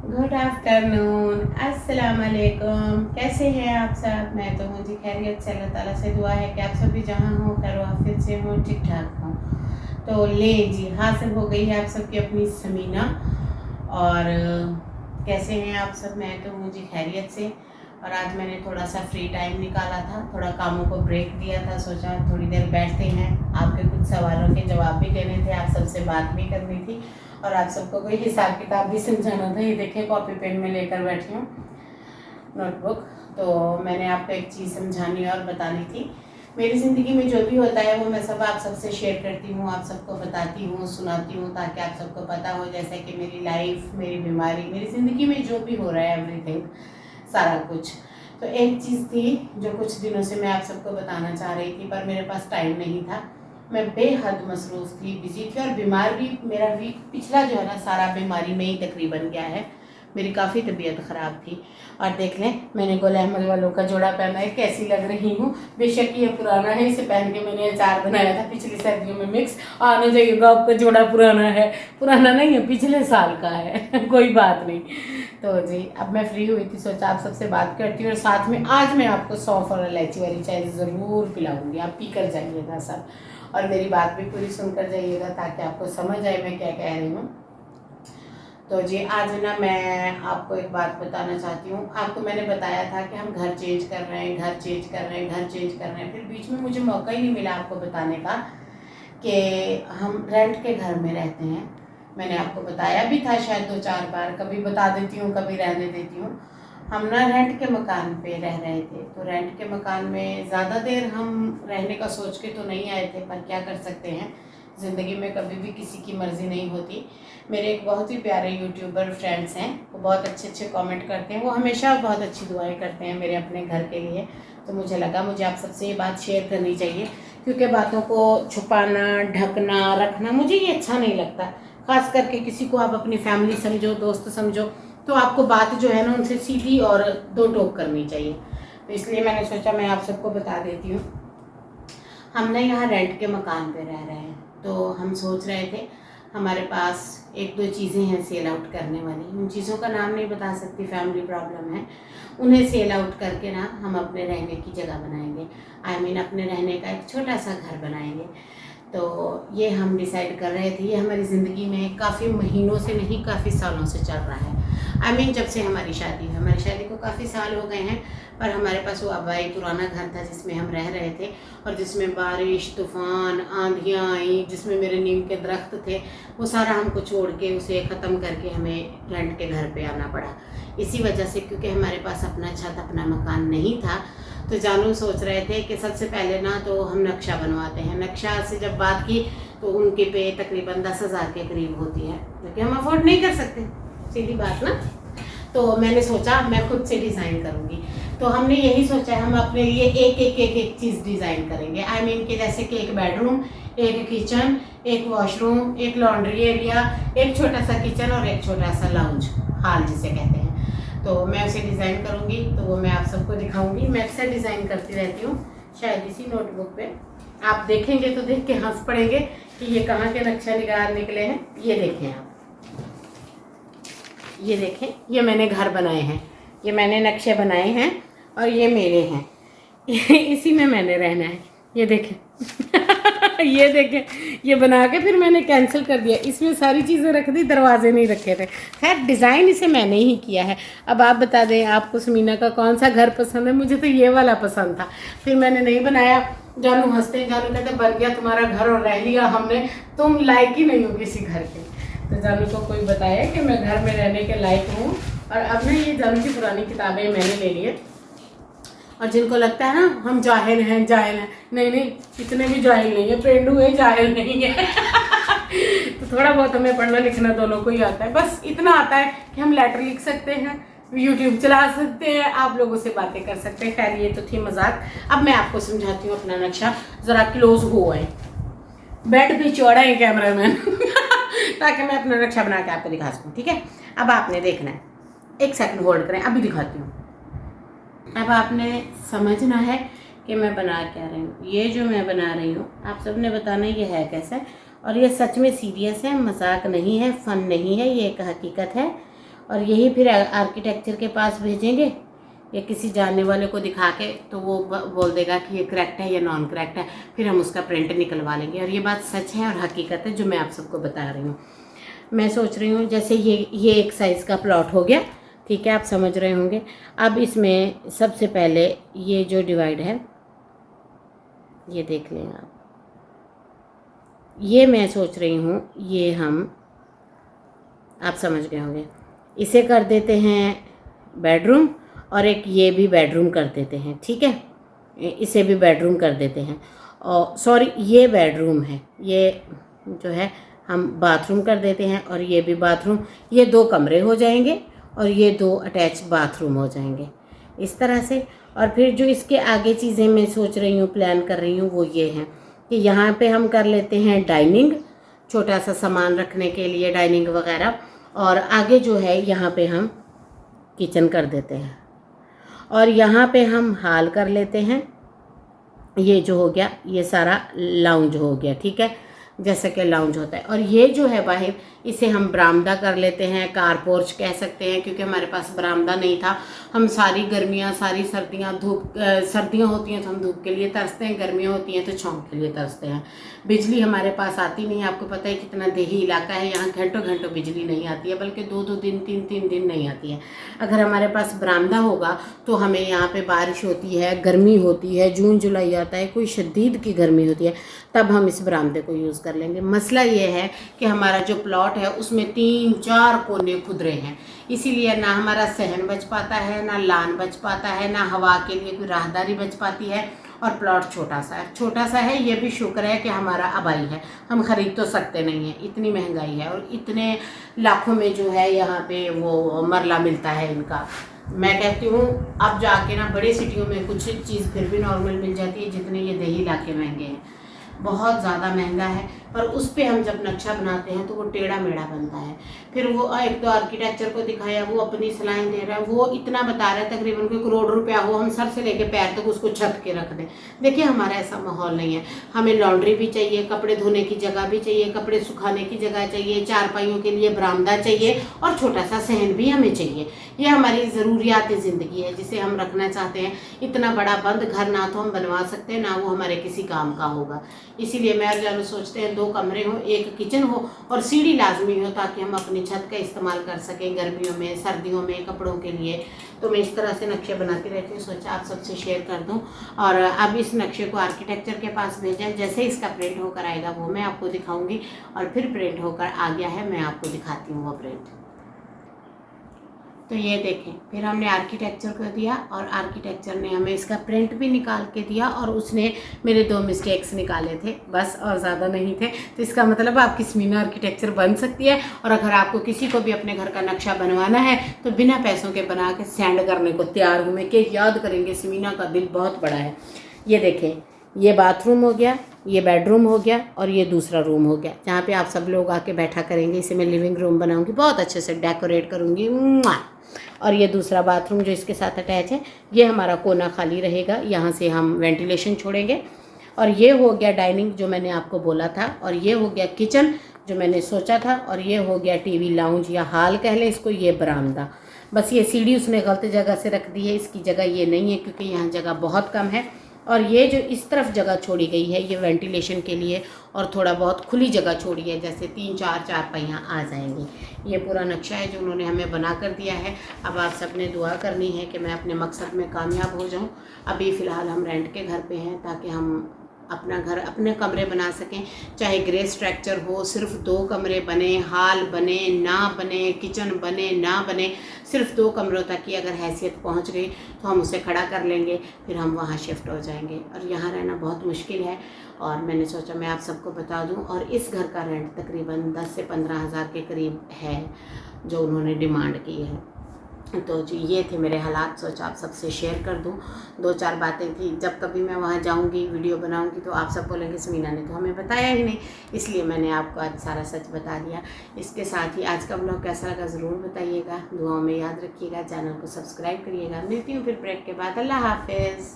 Good afternoon, अस्सलाम वालेकुम। कैसे हैं आप सब? मैं तो हूँ जी खैरियत से। अल्लाह ताला से दुआ है कि आप सभी जहाँ हों खैर आफियत से हों, ठीक ठाक हों। तो ले जी हासिल हो गई है आप सबकी अपनी समीना। और कैसे हैं आप सब? मैं तो हूँ जी खैरियत से। और आज मैंने थोड़ा सा फ्री टाइम निकाला था, थोड़ा कामों को ब्रेक दिया था, सोचा थोड़ी देर बैठते हैं, आपके कुछ सवालों के जवाब भी देने थे, आप सबसे बात भी करनी थी और आप सबको कोई हिसाब किताब भी समझाना था। ये देखिए कॉपी पेन में लेकर बैठी हूँ, नोटबुक। तो मैंने आपको एक चीज़ समझानी और बतानी थी। मेरी ज़िंदगी में जो भी होता है वो मैं सब आप सबसे शेयर करती हूँ, आप सबको बताती हूँ, सुनाती हूँ, ताकि आप सबको पता हो। जैसे कि मेरी लाइफ, मेरी बीमारी, मेरी ज़िंदगी में जो भी हो रहा है, एवरीथिंग, सारा कुछ। तो एक चीज़ थी जो कुछ दिनों से मैं आप सबको बताना चाह रही थी, पर मेरे पास टाइम नहीं था। मैं बेहद मसरूफ़ थी, बिजी थी और बीमार भी। मेरा वीक पिछला जो है ना सारा बीमारी में ही तकरीबन गया है। मेरी काफ़ी तबीयत ख़राब थी। और देख लें, मैंने गुल अहमद वालों का जोड़ा पहना है, कैसी लग रही हूँ। बेशक ये पुराना है, इसे पहन के मैंने अचार बनाया था पिछली सर्दियों में मिक्स। आने जाइएगा, आपका जोड़ा पुराना है। पुराना नहीं है, पिछले साल का है कोई बात नहीं। तो जी अब मैं फ्री हुई थी, सोचा आप सबसे बात करती हूँ। और साथ में आज मैं आपको सौंफ और इलायची वाली चाय ज़रूर पिलाऊंगी, आप पी कर जाइएगा सब। और मेरी बात भी पूरी सुनकर जाइएगा ताकि आपको समझ आए मैं क्या कह रही हूँ। तो जी आज ना मैं आपको एक बात बताना चाहती हूँ। आपको मैंने बताया था कि हम घर चेंज कर रहे हैं, घर चेंज कर रहे हैं, घर चेंज कर रहे हैं। फिर बीच में मुझे मौका ही नहीं मिला आपको बताने का कि हम रेंट के घर में रहते हैं। मैंने आपको बताया भी था शायद 2-4 बार, कभी बता देती हूँ, कभी रहने देती हूँ। हम ना रेंट के मकान पे रह रहे थे। तो रेंट के मकान में ज़्यादा देर हम रहने का सोच के तो नहीं आए थे, पर क्या कर सकते हैं, ज़िंदगी में कभी भी किसी की मर्ज़ी नहीं होती। मेरे एक बहुत ही प्यारे यूट्यूबर फ्रेंड्स हैं, वो बहुत अच्छे अच्छे कमेंट करते हैं, वो हमेशा बहुत अच्छी दुआएं करते हैं मेरे अपने घर के लिए। तो मुझे लगा मुझे आप सबसे ये बात शेयर करनी चाहिए, क्योंकि बातों को छुपाना, ढकना, रखना मुझे ये अच्छा नहीं लगता। ख़ास करके किसी को आप अपनी फैमिली समझो, दोस्त समझो, तो आपको बात जो है ना उनसे सीधी और दो टोक करनी चाहिए। तो इसलिए मैंने सोचा मैं आप सबको बता देती हूँ। हम ना यहाँ रेंट के मकान पे रह रहे हैं, तो हम सोच रहे थे, हमारे पास 1-2 चीज़ें हैं सेल आउट करने वाली। उन चीज़ों का नाम नहीं बता सकती, फैमिली प्रॉब्लम है। उन्हें सेल आउट करके ना हम अपने रहने की जगह बनाएंगे। आई मीन अपने रहने का एक छोटा सा घर बनाएंगे। तो ये हम डिसाइड कर रहे थे। ये हमारी ज़िंदगी में काफ़ी महीनों से नहीं, काफ़ी सालों से चल रहा है। आई मीन जब से हमारी शादी है, हमारी शादी को काफ़ी साल हो गए हैं, पर हमारे पास वो आबाई पुराना घर था जिसमें हम रह रहे थे, और जिसमें बारिश, तूफ़ान, आंधियाँ आई, जिसमें मेरे नीम के दरख्त थे, वो सारा हमको छोड़ के, उसे ख़त्म करके हमें रेंट के घर पे आना पड़ा। इसी वजह से, क्योंकि हमारे पास अपना छत, अपना मकान नहीं था, तो जानू सोच रहे थे कि सबसे पहले ना तो हम नक्शा बनवाते हैं। नक्शा से जब बात की तो उनके पे तकरीबन 10,000 के करीब होती है, क्योंकि हम अफोर्ड नहीं कर सकते, सीधी बात ना। तो मैंने सोचा मैं खुद से डिज़ाइन करूँगी। तो हमने यही सोचा है, हम अपने लिए एक चीज़ डिज़ाइन करेंगे। आई मीन कि जैसे कि एक बेडरूम, एक किचन, एक वॉशरूम, एक लॉन्ड्री एरिया, एक छोटा सा किचन और एक छोटा सा लाउंज, हॉल जिसे कहते हैं। तो मैं उसे डिज़ाइन करूँगी, तो वो मैं आप सबको दिखाऊँगी। मैं अक्सर डिज़ाइन करती रहती हूँ, शायद इसी नोटबुक पे आप देखेंगे तो देख के हंस पड़ेंगे कि ये कहाँ के नक्शा निगार निकले हैं। ये देखें आप, ये देखें, ये मैंने घर बनाए हैं, ये मैंने नक्शे बनाए हैं और ये मेरे हैं इसी में मैंने रहना है। ये देखें ये देखें, ये बना के फिर मैंने कैंसिल कर दिया, इसमें सारी चीज़ें रख दी, दरवाजे नहीं रखे थे। खैर डिज़ाइन इसे मैंने ही किया है। अब आप बता दें आपको समीना का कौन सा घर पसंद है? मुझे तो ये वाला पसंद था, फिर मैंने नहीं बनाया। जानू हंसते, जानू कहते बन गया तुम्हारा घर और रह लिया हमने, तुम लायक ही नहीं हो किसी घर के। तो जानू को कोई बताया कि मैं घर में रहने के लायक हूँ। और अब ना ये जानू की पुरानी किताबें मैंने ले ली है। और जिनको लगता है ना हम जाहिल हैं, जाहिल हैं, नहीं नहीं, इतने भी जाहिल नहीं है, पेंडू है, जाहिल नहीं है तो थोड़ा बहुत हमें पढ़ना लिखना दोनों को ही आता है, बस इतना आता है कि हम लेटर लिख सकते हैं, यूट्यूब चला सकते हैं, आप लोगों से बातें कर सकते हैं। खैर ये तो थी मजाक। अब मैं आपको समझाती हूँ अपना नक्शा, ज़रा क्लोज हो आए, बेड भी चौड़ा है कैमरा मैन ताकि मैं अपना नक्शा बना के आपको दिखा सकूँ। ठीक है, अब आपने देखना है, 1 सेकंड होल्ड करें, अभी दिखाती हूँ। अब आपने समझना है कि मैं बना क्या रही हूँ। ये जो मैं बना रही हूँ आप सब ने बताना ये है कैसा, और ये सच में सीरियस है, मजाक नहीं है, फ़न नहीं है, ये एक हकीकत है। और यही फिर आर्किटेक्चर के पास भेजेंगे या किसी जानने वाले को दिखा के, तो वो बोल देगा कि ये करेक्ट है या नॉन करेक्ट है, फिर हम उसका प्रिंट निकलवा लेंगे। और ये बात सच है और हकीकत है जो मैं आप सबको बता रही हूँ। मैं सोच रही हूँ जैसे ये एक साइज़ का प्लॉट हो गया, ठीक है, आप समझ रहे होंगे। अब इसमें सबसे पहले ये जो डिवाइड है ये देख लें आप, ये मैं सोच रही हूँ ये आप समझ गए होंगे, इसे कर देते हैं बेडरूम और एक ये भी बेडरूम कर देते हैं, ठीक है, इसे भी बेडरूम कर देते हैं। और सॉरी, ये बेडरूम है, ये जो है हम बाथरूम कर देते हैं और ये भी बाथरूम। ये 2 कमरे हो जाएंगे और ये 2 अटैच बाथरूम हो जाएंगे इस तरह से। और फिर जो इसके आगे चीज़ें मैं सोच रही हूँ, प्लान कर रही हूँ, वो ये हैं कि यहाँ पे हम कर लेते हैं डाइनिंग, छोटा सा सामान रखने के लिए डाइनिंग वगैरह, और आगे जो है यहाँ पे हम किचन कर देते हैं और यहाँ पे हम हॉल कर लेते हैं। ये जो हो गया ये सारा लाउंज हो गया, ठीक है, जैसे कि लाउंज होता है। और ये जो है बाहर, इसे हम बरामदा कर लेते हैं, कार पोर्च कह सकते हैं, क्योंकि हमारे पास बरामदा नहीं था। हम सारी गर्मियाँ, सारी सर्दियाँ, सर्दियाँ होती हैं तो हम धूप के लिए तरसते हैं, गर्मियाँ होती हैं तो छाँव के लिए तरसते हैं। बिजली हमारे पास आती नहीं है, आपको पता है कितना देही इलाका है, यहाँ घंटों घंटों बिजली नहीं आती है, बल्कि 2-2 दिन 3-3 दिन नहीं आती है। अगर हमारे पास बरामदा होगा तो हमें यहाँ पे बारिश होती है, गर्मी होती है, जून जुलाई आता है, कोई शदीद की गर्मी होती है, तब हम इस बरामदे को यूज़ कर लेंगे। मसला ये है कि हमारा जो प्लॉट है उसमें 3-4 कोने खुदरे हैं, इसीलिए ना हमारा सहन बच पाता है, ना लान बच पाता है, ना हवा के लिए कोई राहदारी बच पाती है। और प्लॉट छोटा सा है, ये भी शुक्र है कि हमारा आबाई है, हम ख़रीद तो सकते नहीं हैं, इतनी महंगाई है और इतने लाखों में जो है यहाँ पे वो मरला मिलता है इनका। मैं कहती हूँ अब जाके ना बड़ी सिटियों में कुछ चीज़ फिर भी नॉर्मल मिल जाती है, जितने ये देही इलाके महंगे हैं, बहुत ज़्यादा महंगा है। पर उस पर हम जब नक्शा बनाते हैं तो वो टेढ़ा मेढ़ा बनता है। फिर वो एक तो आर्किटेक्चर को दिखाया, वो अपनी सलाहें दे रहा है, वो इतना बता रहा है तकरीबन कोई करोड़ रुपया हो, हम सर से लेके पैर तक उसको छत के रख दें। देखिए हमारा ऐसा माहौल नहीं है, हमें लॉन्ड्री भी चाहिए, कपड़े धोने की जगह भी चाहिए, कपड़े सुखाने की जगह चाहिए, चारपाइयों के लिए बरामदा चाहिए और छोटा सा सहन भी हमें चाहिए। ये हमारी ज़रूरियात ज़िंदगी है जिसे हम रखना चाहते हैं। इतना बड़ा बंद घर ना तो हम बनवा सकते हैं, ना वो हमारे किसी काम का होगा। इसीलिए मैं और जानू सोचते हैं 2 कमरे हो, 1 किचन हो और सीढ़ी लाजमी हो, ताकि हम अपनी छत का इस्तेमाल कर सकें गर्मियों में, सर्दियों में, कपड़ों के लिए। तो मैं इस तरह से नक्शे बनाती रहती हूँ, सोचा आप सबसे शेयर कर दूँ। और अब इस नक्शे को आर्किटेक्चर के पास भेजा, जैसे इसका प्रिंट होकर आएगा वो मैं आपको दिखाऊंगी, और फिर प्रिंट होकर आ गया है मैं आपको दिखाती हूँ वो प्रिंट। तो ये देखें, फिर हमने आर्किटेक्चर को दिया और आर्किटेक्चर ने हमें इसका प्रिंट भी निकाल के दिया, और उसने मेरे 2 मिस्टेक्स निकाले थे बस, और ज़्यादा नहीं थे। तो इसका मतलब आपकी स्मीना आर्किटेक्चर बन सकती है। और अगर आपको किसी को भी अपने घर का नक्शा बनवाना है तो बिना पैसों के बना के सेंड करने को तैयार हूँ मैं, कि याद करेंगे स्मीना का दिल बहुत बड़ा है। ये देखें, ये बाथरूम हो गया, ये बेडरूम हो गया और ये दूसरा रूम हो गया, जहाँ पे आप सब लोग आके बैठा करेंगे। इसे मैं लिविंग रूम बनाऊंगी, बहुत अच्छे से डेकोरेट करूँगी। और ये दूसरा बाथरूम जो इसके साथ अटैच है, ये हमारा कोना खाली रहेगा, यहाँ से हम वेंटिलेशन छोड़ेंगे। और ये हो गया डाइनिंग जो मैंने आपको बोला था, और ये हो गया किचन जो मैंने सोचा था, और ये हो गया टीवी लाउंज या हॉल कह लें इसको, ये बरामदा। बस ये सीढ़ी उसने गलत जगह से रख दी है, इसकी जगह ये नहीं है क्योंकि यहाँ जगह बहुत कम है। और ये जो इस तरफ जगह छोड़ी गई है ये वेंटिलेशन के लिए, और थोड़ा बहुत खुली जगह छोड़ी है, जैसे 3-4 चारपाइयाँ आ जाएंगी। ये पूरा नक्शा है जो उन्होंने हमें बना कर दिया है। अब आप सब ने दुआ करनी है कि मैं अपने मकसद में कामयाब हो जाऊँ। अभी फ़िलहाल हम रेंट के घर पे हैं, ताकि हम अपना घर, अपने कमरे बना सकें, चाहे ग्रे स्ट्रक्चर हो, सिर्फ 2 कमरे बने, हॉल बने ना बने, किचन बने ना बने, सिर्फ 2 कमरों तक की अगर हैसियत पहुंच गई तो हम उसे खड़ा कर लेंगे, फिर हम वहां शिफ्ट हो जाएंगे। और यहाँ रहना बहुत मुश्किल है, और मैंने सोचा मैं आप सबको बता दूं। और इस घर का रेंट तकरीबन 10 से 15 हज़ार के करीब है जो उन्होंने डिमांड की है। तो जी ये थे मेरे हालात, सोचा आप सबसे शेयर कर दूं। 2-4 बातें थी, जब कभी मैं वहाँ जाऊँगी वीडियो बनाऊँगी तो आप सब बोलेंगे समीना ने तो हमें बताया ही नहीं, इसलिए मैंने आपको आज सारा सच बता दिया। इसके साथ ही आज का ब्लॉग कैसा लगा ज़रूर बताइएगा, दुआओं में याद रखिएगा, चैनल को सब्सक्राइब करिएगा। मिलती हूँ फिर ब्रेक के बाद, अल्लाह हाफिज़।